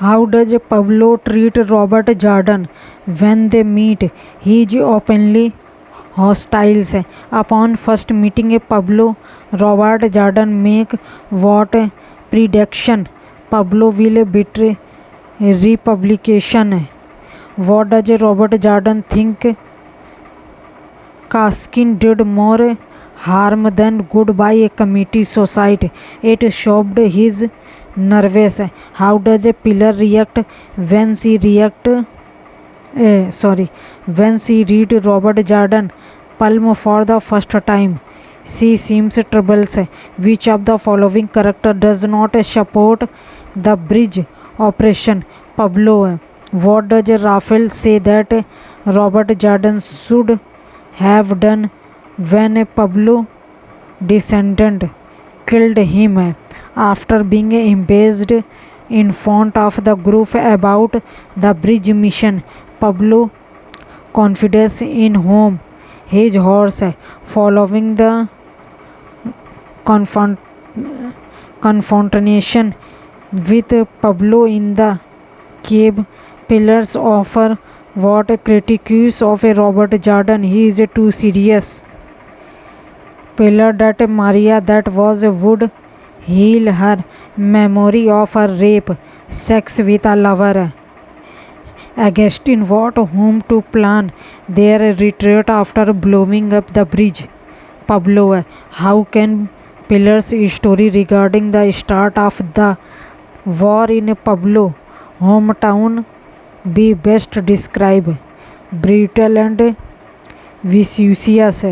How does Pablo treat Robert Jordan when they meet? He is openly hostile. Upon first meeting Pablo, Robert Jordan make what prediction? Pablo will betray Republication. What does Robert Jordan think? Kaskin did more harm than good by a committee society. It shocked his nervous. How does a pillar react when she when she read Robert Jordan Palm for the first time? She seems troubled. Which of the following character does not support the bridge operation? Pablo. What does Raphael say that Robert Jordan should have done when Pablo descendant killed him? After being embarrassed in front of the group about the bridge mission, Pablo confided in whom his horse. Following the confront- confrontation with Pablo in the cave, pillars offer what critiques of a Robert Jordan. He is too serious. Pillar that Maria that was would heal her memory of her rape, sex with a lover. Augustine what whom to plan their retreat after blowing up the bridge. Pablo. How can Pillar's story regarding the start of the war in Pablo hometown be best described? Brutal and vicious.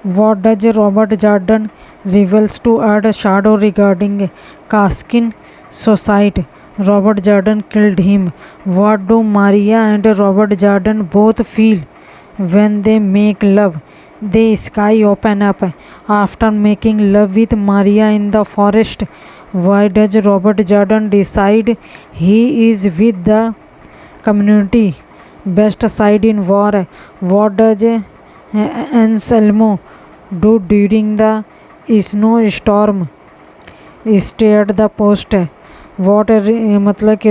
What does Robert Jordan reveals to add a shadow regarding Kaskin society? Robert Jordan killed him. What do Maria and Robert Jordan both feel when they make love? The sky open up after making love with Maria in the forest. Why does Robert Jordan decide he is with the community best side in war? What does Anselmo do during the snowstorm? Stay at the post. What मतलब कि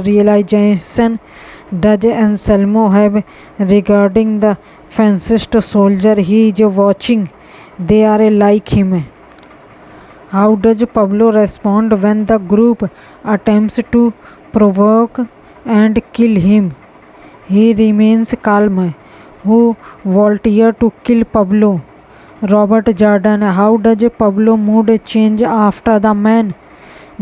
realization does Anselmo have regarding the fascist soldier he is watching? They are like him. How does Pablo respond when the group attempts to provoke and kill him? He remains calm. Who volunteered to kill Pablo? Robert Jordan. How does Pablo mood change after the man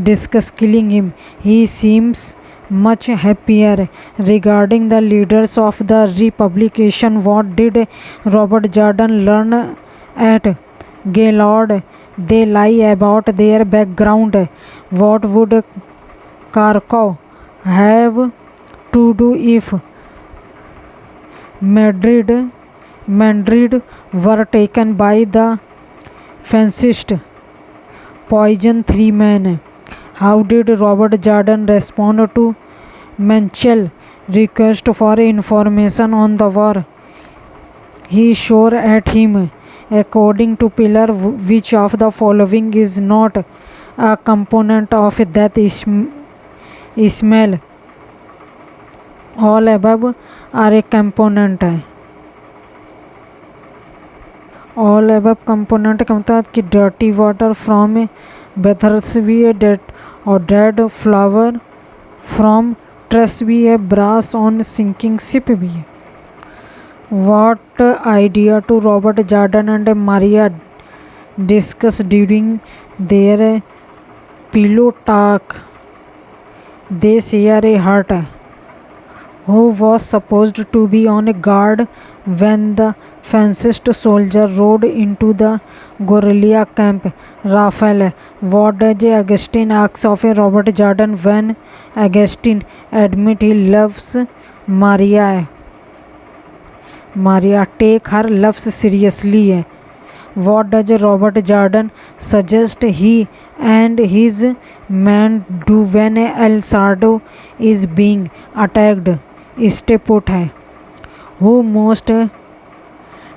discuss killing him? He seems much happier. Regarding the leaders of the Republication, what did Robert Jordan learn at Gaylord? They lie about their background. What would Kharkov have to do if Madrid were taken by the fascists? Poison 3 men. How did Robert Jordan respond to Manchel's request for information on the war? He shot at him. According to Pillar, which of the following is not a component of that smell? All above are a component. All above component का मतलब कि dirty water from a bathhouse भी है, dead or dead flower from trash भी है, brass on sinking ship भी है. What idea to Robert Jordan and Maria discussed during their pillow talk? They share a heart. Who was supposed to be on guard when the fascist soldier rode into the guerrilla camp? Raphael. What does Augustine ask of Robert Jordan when Augustine admits he loves Maria? Maria take her loves seriously. What does Robert Jordan suggest he and his men do when El Sardo is being attacked? Stay put. Who most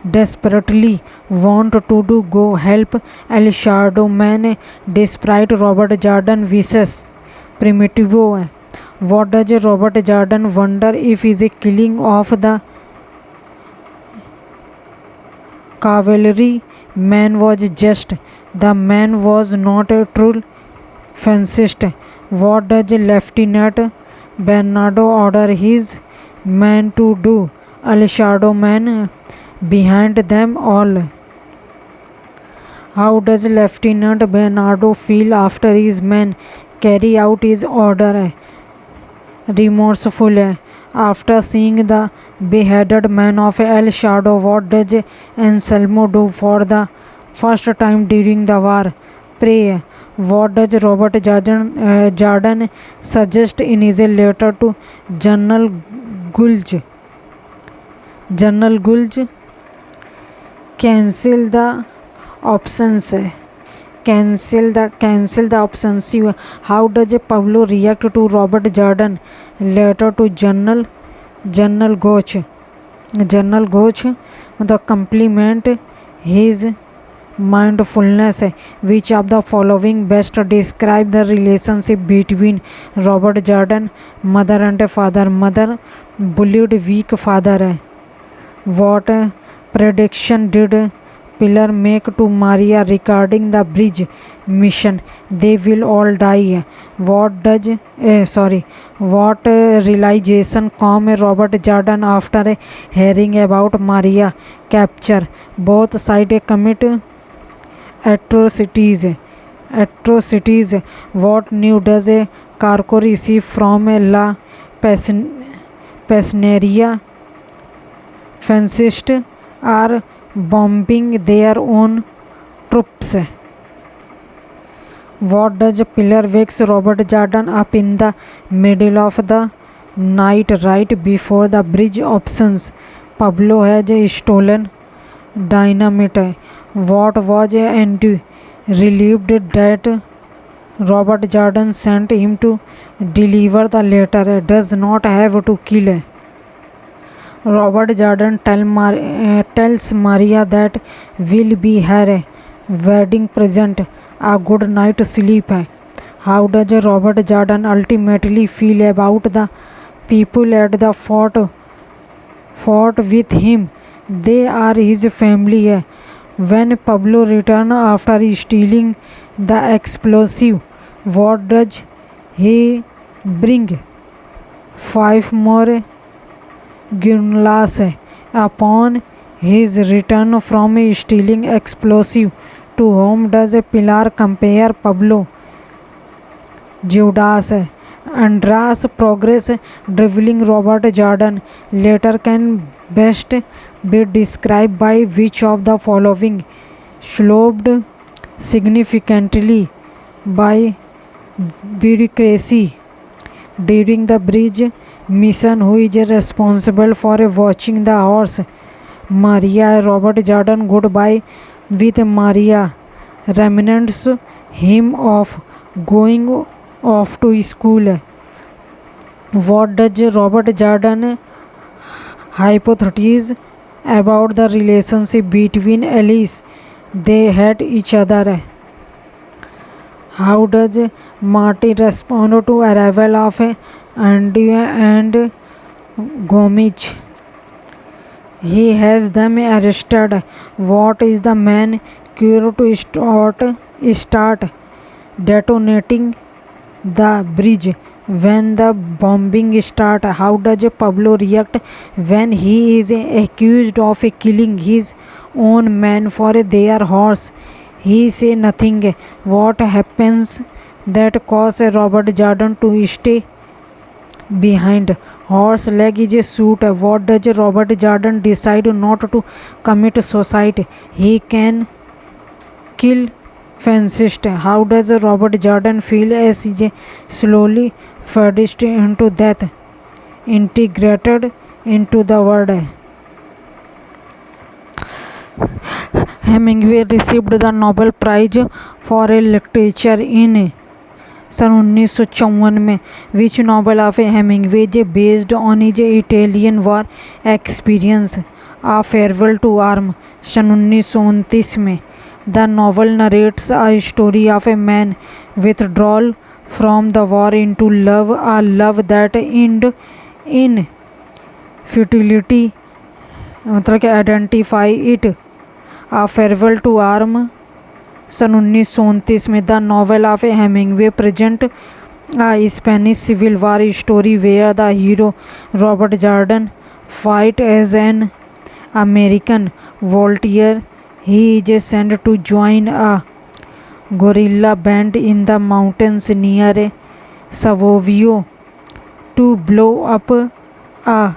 desperately want to do go help El Sardo man despite Robert Jordan wishes? primitivo है. What does Robert Jordan wonder if his killing of the cavalry man was just? The man was not a true fascist. What does Lieutenant Bernardo order his men to do? El Shadow Man behind them all. How does Lieutenant Bernardo feel after his men carry out his order? Remorseful. After seeing the beheaded man of El Shadow, what does Anselmo do for the first time during the war? Pray. What does Robert Jordan suggest in his letter to General Gulch? General Gulch, cancel the offensive. Cancel the offensive. How does Pablo react to Robert Jordan letter to General Gulch? General Gulch the compliment his mindfulness. Which of the following best describe the relationship between Robert Jordan mother and father? Mother bullied weak father. What prediction did Pillar make to Maria regarding the bridge mission? They will all die. What realization come Robert Jordan after hearing about Maria capture? Both sides commit atrocities. What news does Carco receive from La Pesneria? Fascists are bombing their own troops. What does Pillar wakes Robert Jordan up in the middle of the night right before the bridge opens? Pablo has stolen dynamite. What was Andy relieved that Robert Jordan sent him to deliver the letter? Does not have to kill. Robert Jordan tells Maria that will be her wedding present, a good night's sleep. How does Robert Jordan ultimately feel about the people at the fort with him? They are his family. When Pablo returns after stealing the explosive, what does he bring? 5 more guinlas. Upon his return from stealing explosive, to whom does Pilar compare Pablo? Judas. Andras' progress dribbling Robert Jordan later can best be described by which of the following? Slowed significantly by bureaucracy during the bridge mission. Who is responsible for watching the horse? Maria. Robert Jordan goodbye with Maria reminds him of going off to school. What does Robert Jordan hypothesize about the relationship between Alice? They hate each other. How does Marty respond to arrival of Andy and Gomez? He has them arrested. What is the man cure to start detonating the bridge when the bombing starts? How does Pablo react when he is accused of killing his own men for their horse? He says nothing. What happens that causes Robert Jordan to stay behind? Horse leg is a suit. What does Robert Jordan decide not to commit suicide? He can kill fascist. How does Robert Jordan feel as he slowly fades into death, integrated into the world? Hemingway received the Nobel Prize for Literature in सन 1954 में. Which novel of Hemingway based on his Italian war experience? A Farewell to Arms सन 1929 में. The novel narrates a story of a man withdrawal from the war into love, a love that ended in futility, मतलब कि identify it, a farewell to arm सन 1929 में। The novel of Hemingway present a Spanish civil war story where the hero Robert Jordan fight as an American volunteer. He is sent to join a guerrilla band in the mountains near Savovio to blow up a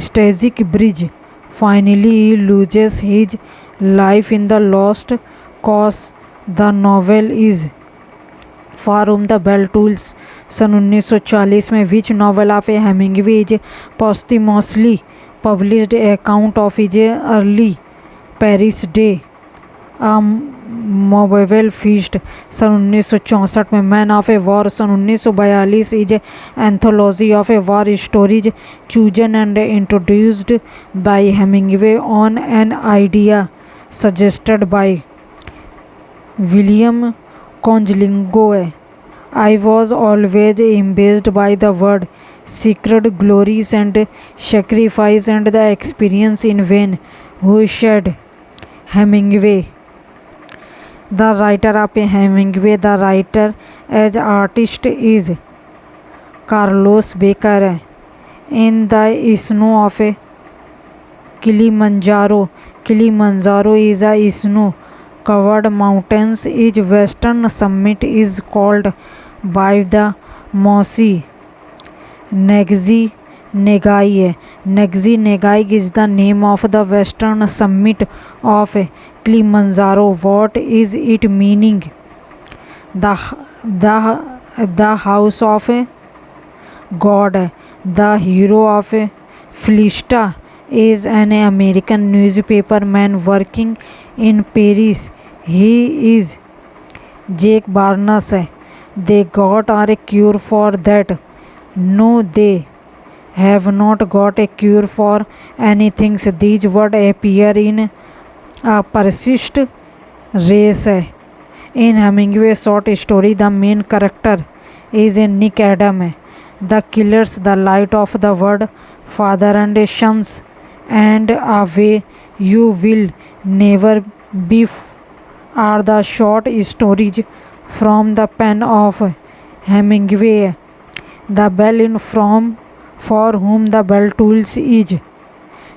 strategic bridge. Finally, he loses his life in the lost cause. The novel is From the Bell Tools सन 1940 में, which novel of Hemingway is posthumously published account of his early Paris day. Moveable feast सन 1964 में। Man of a war सन 1942 is anthology of a war stories chosen and introduced by Hemingway on an idea suggested by William Conjalingo. I was always impressed by the word secret glories and sacrifice and the experience in vain who said Hemingway. The writer of Hemingway, the writer as artist is Carlos Baker. In the snow of Kilimanjaro, Kilimanjaro is a snow covered mountains. Its western summit is called by the Mosi Negzi Negai. Negzi Negai is the name of the western summit of Kilimanjaro. What is it meaning? The house of God. The hero of Philista is an American newspaper man working in Paris. He is Jake Barnes. They got a cure for that. No, they have not got a cure for anything. These words appear in a persist race. In Hemingway's short story, the main character is Nick Adam. The killers, the light of the world, father and sons, and a way you will never be are the short stories from the pen of Hemingway. The bell in from for whom the bell tolls is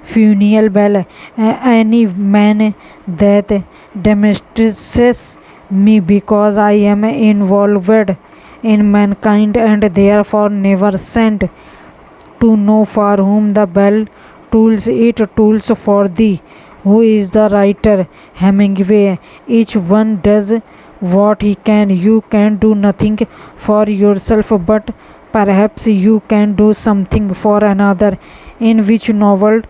funeral bell. Any man that demonstrates me because I am involved in mankind and therefore never sent to know for whom the bell tolls. It tolls for thee. Who is the writer? Hemingway. Each one does what he can. You can do nothing for yourself, but perhaps you can do something for another. In which novel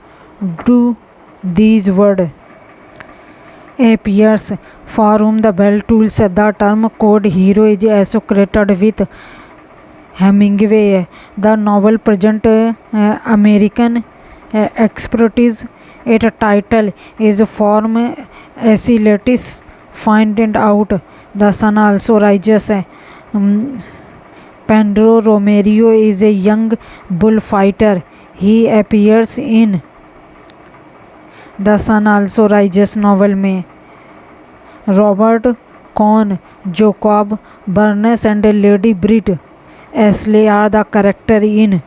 do these words appears? For whom the bell tolls. The term code hero is associated with Hemingway. The novel presents American expertise. Its title is From Asilatis Find Out. The sun also rises. Pedro Romero is a young bullfighter. He appears in The Sun Also Rises novel में. Robert Cohn, Jacob Burns and Lady Britt Ashley are the characters in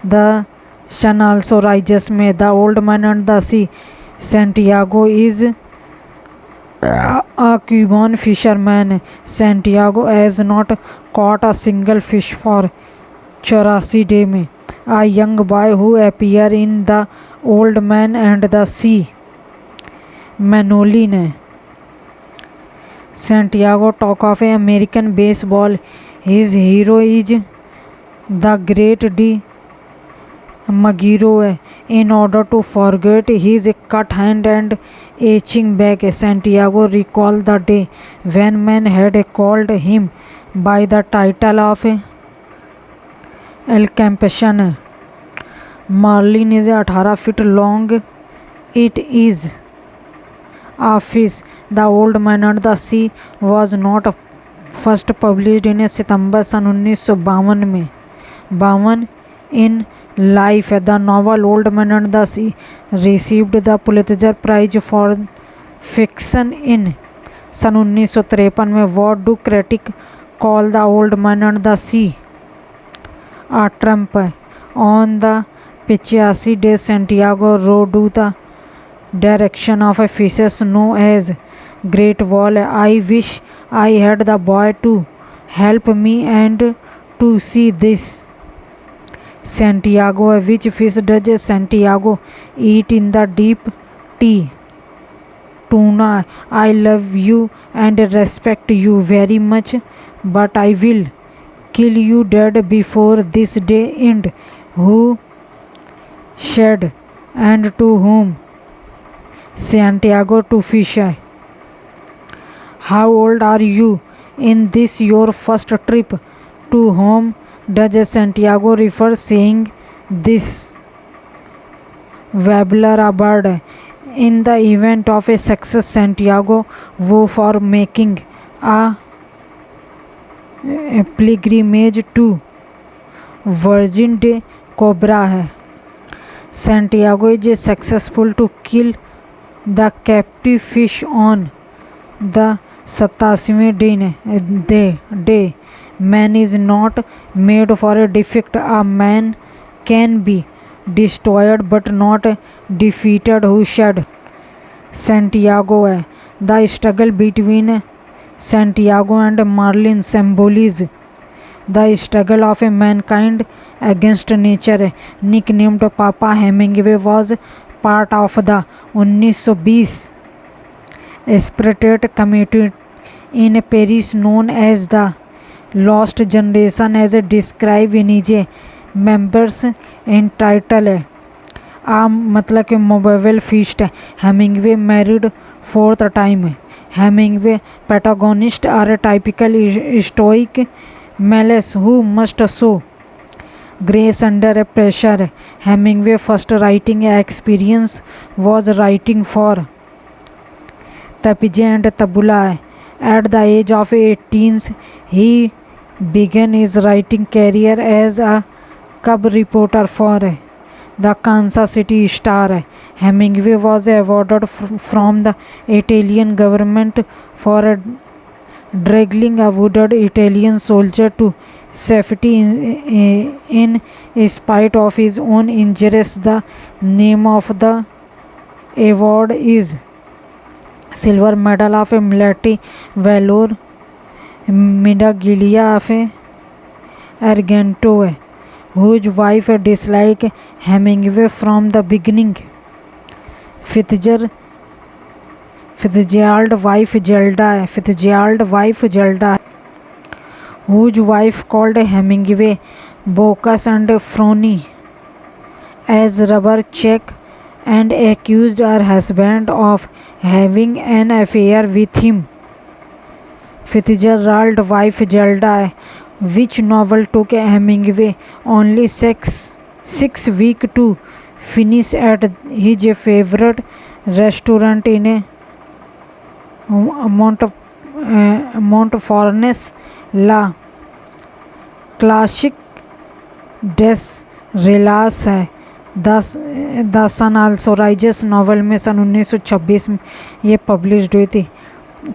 The Sun Also Rises में. The Old Man and the Sea. Santiago is a Cuban fisherman. Santiago has not caught a single fish for 84 days में. A young boy who appears in The Old Man and the Sea. Manolin. Santiago talk of American baseball. His hero is the great D. Magiro. In order to forget his cut hand and aching back, Santiago recalled the day when man had called him by the title of El Campesino. Marlin is 18 feet long. It is a fish. The Old Man and the Sea was not first published in September सन 1952 में 52 in life. The novel old man and the sea received the Pulitzer prize for fiction in सन 1953 में। What do critic call the old man and the sea? A triumph on the 85 days Santiago road to the direction of a fishes known as Great Wall. I wish I had the boy to help me and to see this. Santiago, which fish does Santiago eat in the deep sea? Tuna. I love you and respect you very much, but I will kill you dead before this day end. Who shed and to whom? Santiago to fish. How old are you in this your first trip? To whom does Santiago refer saying this? Wabbler, a bird. In the event of a success, Santiago vow for making a pilgrimage to Virgin de Cobra है. Santiago is successful to kill the captive fish on the 87th day. Man is not made for a defeat. A man can be destroyed but not defeated. Who shed Santiago? The struggle between Santiago and Merlin symbolizes the struggle of a mankind against nature. Nicknamed Papa, Hemingway was part of the 1920 Spirit Committee in Paris known as the Lost Generation, as described in his members entitled A मतलब कि Mobile Feast. Hemingway married fourth time. Hemingway protagonists are typical stoic males who must show grace under pressure. Hemingway's first writing experience was writing for Tapije and Tabula. At the age of 18, he began his writing career as a cub reporter for the Kansas City Star. Hemingway was awarded from the Italian government for dragging a wounded Italian soldier to safety in spite of his own injuries. The name of the award is Silver Medal of Military Valor, Medaglia of Argento, whose wife disliked Hemingway from the beginning. Fitzgerald wife Zelda, whose wife called Hemingway bogus and phony as rubber check and accused her husband of having an affair with him. Fitzgerald's wife Zelda, which novel took Hemingway only six weeks to finish at his favorite restaurant in Montparnasse. La Classic des Relax है. The sun also rises novel में सन 1926 में ये published हुई थी.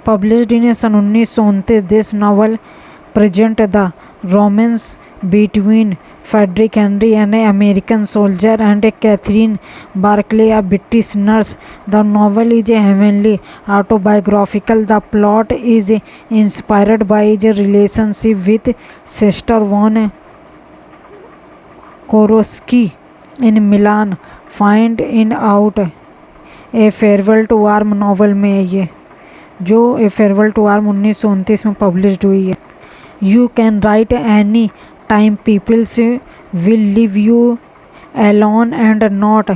Published in सन 1929. This novel present the romance between Frederick Henry, an American soldier, and Catherine Barclay, a British nurse. The novel is heavily autobiographical. The plot is inspired by his relationship with Sister Von Korosky in Milan. Find in out A Farewell to Arm novel में है ये, जो A Farewell to Arm 1929 में published हुई है. You can write any time people will leave you alone and not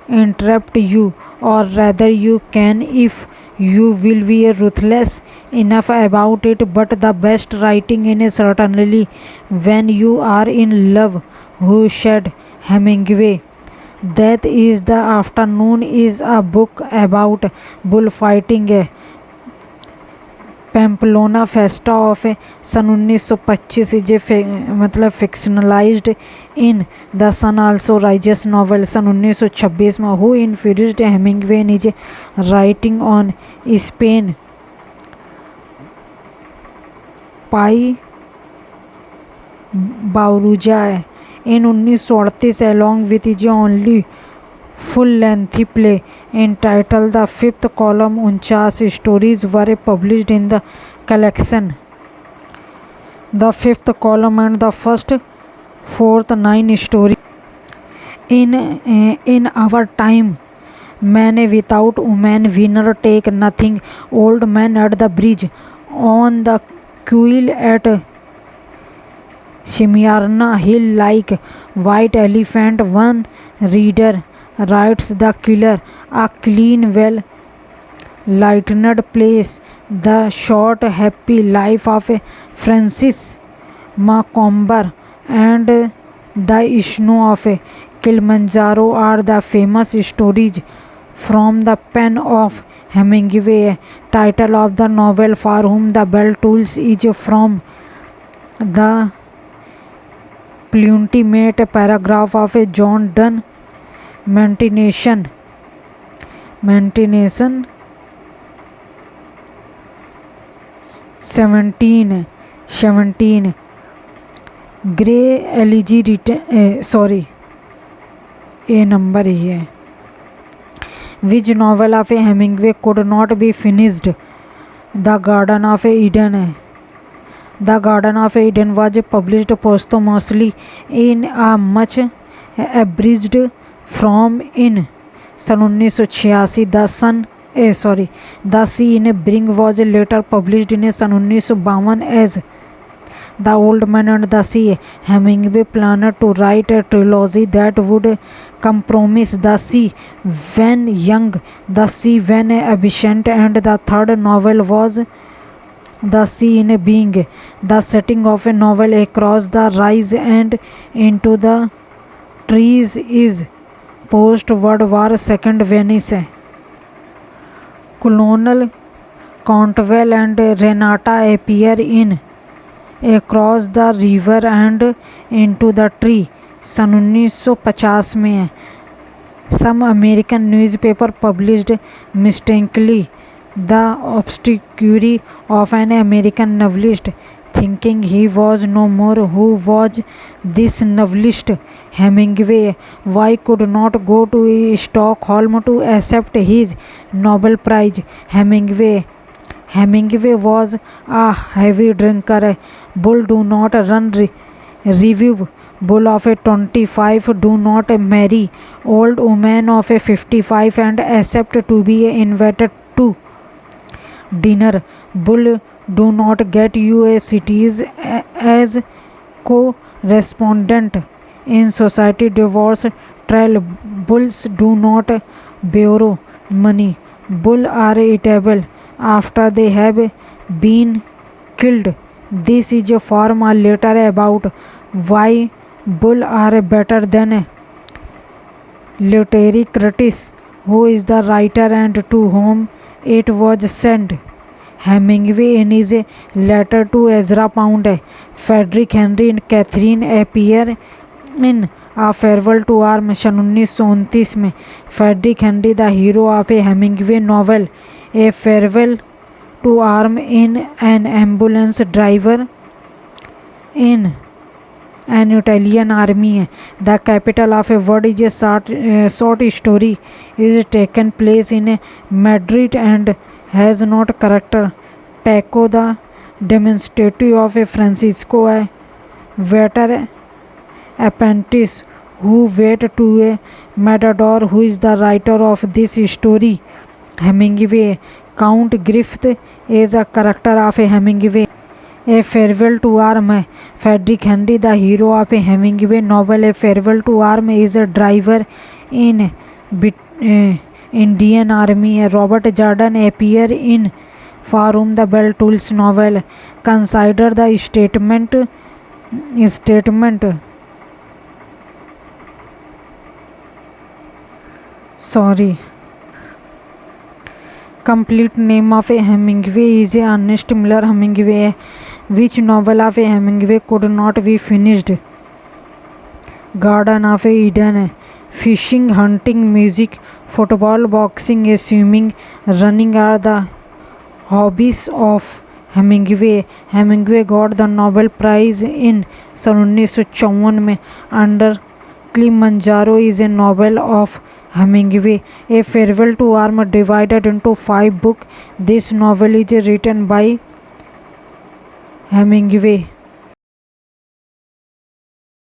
interrupt you, or rather you can if you will be ruthless enough about it. But the best writing is certainly when you are in love. Who said Hemingway? Death is the Afternoon is a book about bullfighting. Pamplona fiesta of सन 1925 is मतलब fictionalised in the sun also rises novel सन 1926 में। Who influenced Hemingway in is writing on Spain Pio Baroja in 1938 along with his only full-length play entitled The Fifth Column. 49 stories were published in the collection The Fifth Column and the first fourth 9 stories in Our Time, Man Without Woman, Winner Take Nothing, Old Man at the Bridge, On the Quill at Smyrna Hill, Like White Elephant. One reader writes The Killer, a clean, well lightened place, The Short Happy Life of Francis Macomber, and The Snow of Kilimanjaro are the famous stories from the pen of Hemingway. Title of the novel, For Whom the Bell Tolls, is from the penultimate paragraph of John Donne. Maintenance 17 Gray elegy written a number here. Which novel of Hemingway could not be finished? The Garden of Eden. The Garden of Eden was published posthumously in a much abridged form in सन 1986. The Sea in Spring was later published in सन 1952 as The Old Man and the Sea. Hemingway planned to write a trilogy that would compromise The Sea when young, The Sea when absent, and the third novel was The Sea in Being. The setting of a novel Across the Rise and Into the Trees is post-World War II Venice. Colonel Cantwell and Renata appear in Across the River and Into the Tree सन 1950 में. Some American newspaper published mistakenly the obituary of an American novelist, thinking he was no more. Who was this novelist? Hemingway. Why could not go to Stockholm to accept his Nobel Prize? Hemingway was a heavy drinker. Bull do not run review. Bull of 25 do not marry old woman of 55 and accept to be invited to dinner. Bull do not get you a cities as correspondent in society. Divorce trial. Bulls do not borrow money. Bull are eatable after they have been killed. This is a form a letter about why bull are better than literary critics. Who is the writer and to whom it was sent? Hemingway in his letter to Ezra Pound. Frederick Henry and Catherine appear in A Farewell to Arms सन 1929 में. Frederick Henry, the hero of a Hemingway novel A Farewell to Arms, in an ambulance driver in an Italian army. The capital of a word is a short story is taken place in Madrid and has not character. Paco, the demonstrative of a Francisco, a waiter apprentice who wait to a matador. Who is the writer of this story? Hemingway. Count Griffith is a character of a Hemingway. A Farewell to Arms. Frederick Henry, the hero of a Hemingway novel A Farewell to Arms, is a driver in Indian Army. Robert Jordan appear in For Whom the Bell Tolls novel. Consider the statement Complete name of a Hemingway is Ernest Miller Hemingway. Which novel of a Hemingway could not be finished? Garden of Eden. Fishing, hunting, music, football, boxing, swimming, running are the hobbies of Hemingway. Hemingway got the Nobel Prize in 1954 में. Under Kilimanjaro is a novel of Hemingway. A Farewell to Arm divided into 5 books. This novel is written by Hemingway.